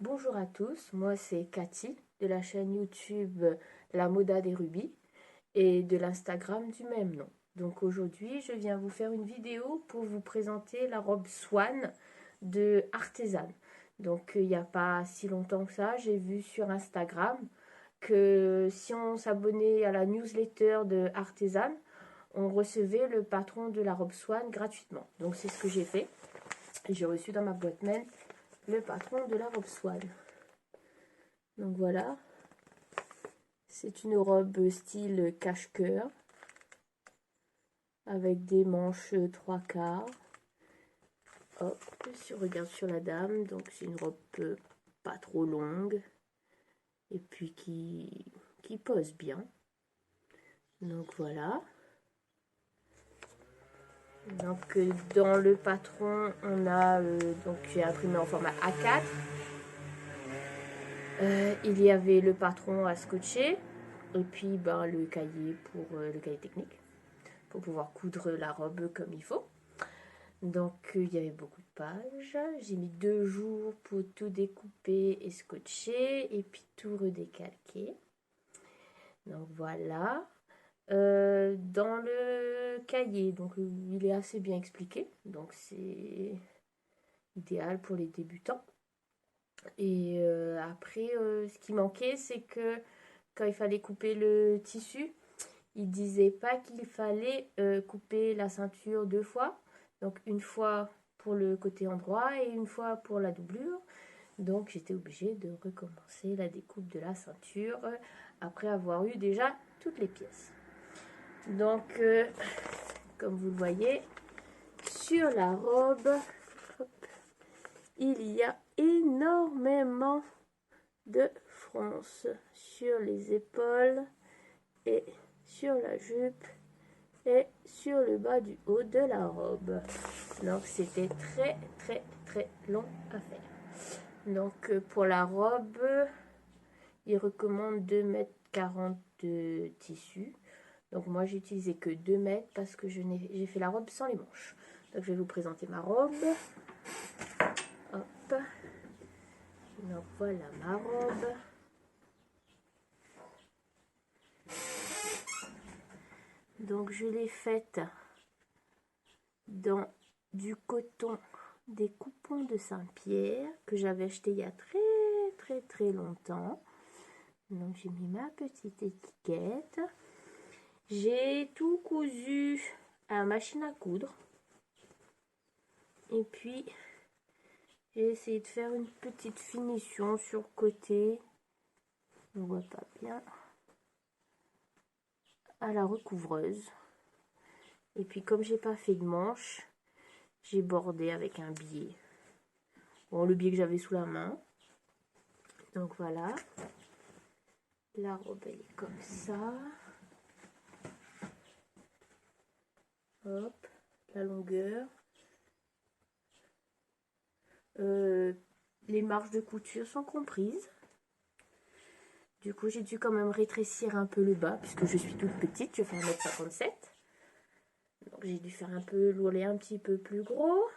Bonjour à tous, moi c'est Cathy de la chaîne YouTube La Moda des Rubis et de l'Instagram du même nom. Donc aujourd'hui je viens vous faire une vidéo pour vous présenter la robe Swan de Artisan. Donc il n'y a pas si longtemps que ça, j'ai vu sur Instagram que si on s'abonnait à la newsletter de Artisan, on recevait le patron de la robe Swan gratuitement. Donc c'est ce que j'ai fait. J'ai reçu dans ma boîte mail le patron de la robe Swan. Donc voilà, c'est une robe style cache-cœur avec des manches 3/4. Hop, si on regarde sur la dame, donc c'est une robe pas trop longue et puis qui pose bien. Donc voilà. Donc dans le patron, on a donc j'ai imprimé en format A4. Il y avait le patron à scotcher et puis le cahier pour le cahier technique pour pouvoir coudre la robe comme il faut. Donc il y avait beaucoup de pages. J'ai mis 2 jours pour tout découper et scotcher et puis tout redécalquer. Donc voilà. Dans le cahier, donc il est assez bien expliqué, donc c'est idéal pour les débutants. Et après, ce qui manquait, c'est que quand il fallait couper le tissu, il disait pas qu'il fallait couper la ceinture 2 fois. Donc une fois pour le côté endroit et une fois pour la doublure. Donc j'étais obligée de recommencer la découpe de la ceinture après avoir eu déjà toutes les pièces. Donc comme vous le voyez, sur la robe, hop, il y a énormément de fronces sur les épaules et sur la jupe et sur le bas du haut de la robe. Donc c'était très long à faire. Donc pour la robe, il recommande 2,40 m de tissu. Donc moi j'ai utilisé que 2 mètres parce que j'ai fait la robe sans les manches. Donc je vais vous présenter ma robe. Hop. Donc voilà ma robe. Donc je l'ai faite dans du coton des coupons de Saint-Pierre que j'avais acheté il y a très longtemps. Donc j'ai mis ma petite étiquette. J'ai tout cousu à la machine à coudre. Et puis j'ai essayé de faire une petite finition sur le côté. On ne voit pas bien. À la recouvreuse. Et puis comme j'ai pas fait de manche, j'ai bordé avec un biais. Bon, le biais que j'avais sous la main. Donc voilà. La robe elle est comme ça. Hop, la longueur. Les marges de couture sont comprises. Du coup, j'ai dû quand même rétrécir un peu le bas puisque je suis toute petite, je fais 1,57 m. Donc j'ai dû faire un peu l'ourlet un petit peu plus gros.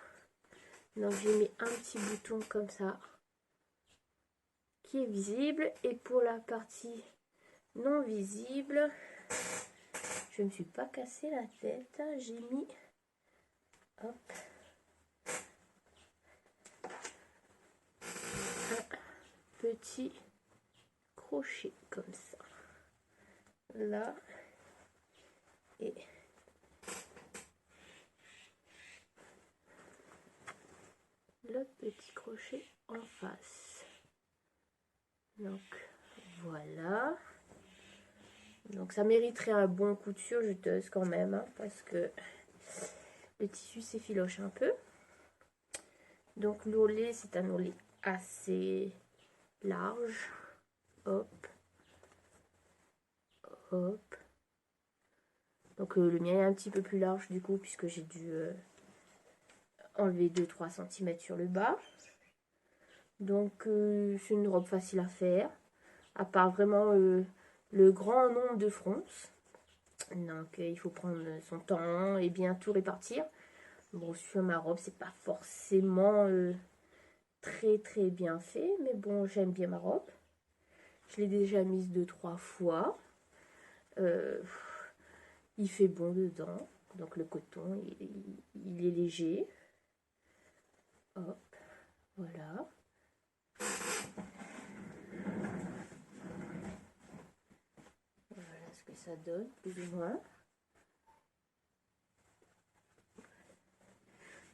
Donc j'ai mis un petit bouton comme ça qui est visible. Et pour la partie non visible, je ne me suis pas cassé la tête. J'ai mis hop, un petit crochet comme ça. Là. Et le petit crochet en face. Donc voilà. Donc ça mériterait un bon coup de surjeteuse quand même, hein, parce que le tissu s'effiloche un peu. Donc l'ourlet, c'est un ourlet assez large. Hop. Hop. Donc le mien est un petit peu plus large du coup, puisque j'ai dû enlever 2-3 cm sur le bas. Donc c'est une robe facile à faire, à part vraiment le grand nombre de fronces. Donc il faut prendre son temps et bien tout répartir. Bon, sur ma robe, c'est pas forcément très bien fait, mais bon, j'aime bien ma robe. Je l'ai déjà mise 2-3 fois. Il fait bon dedans, donc le coton, il est léger. Hop, voilà. Voilà ce que ça donne, plus ou moins.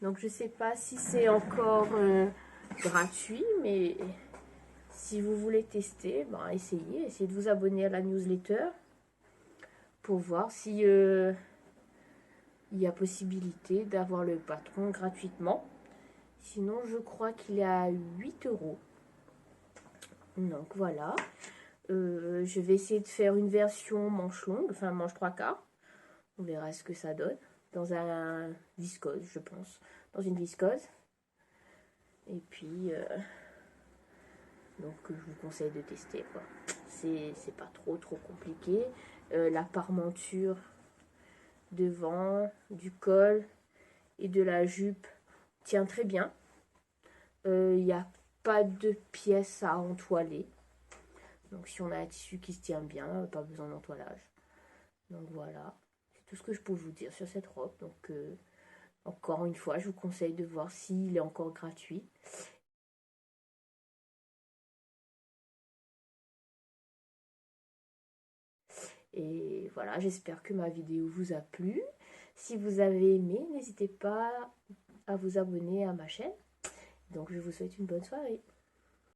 Donc je sais pas si c'est encore gratuit, mais si vous voulez tester, ben, essayez de vous abonner à la newsletter pour voir si il y a possibilité d'avoir le patron gratuitement. Sinon, je crois qu'il est à 8 €. Donc voilà. Je vais essayer de faire une version manche longue, enfin manche 3/4. On verra ce que ça donne. Dans un viscose, je pense. Dans une viscose. Et puis, donc je vous conseille de tester, quoi. C'est pas trop compliqué. La parmenture devant, du col et de la jupe tient très bien. Il n'y a pas de pièces à entoiler. Donc si on a un tissu qui se tient bien, pas besoin d'entoilage. Donc voilà, c'est tout ce que je peux vous dire sur cette robe. Donc encore une fois, je vous conseille de voir s'il est encore gratuit. Et voilà, j'espère que ma vidéo vous a plu. Si vous avez aimé, n'hésitez pas à vous abonner à ma chaîne. Donc je vous souhaite une bonne soirée.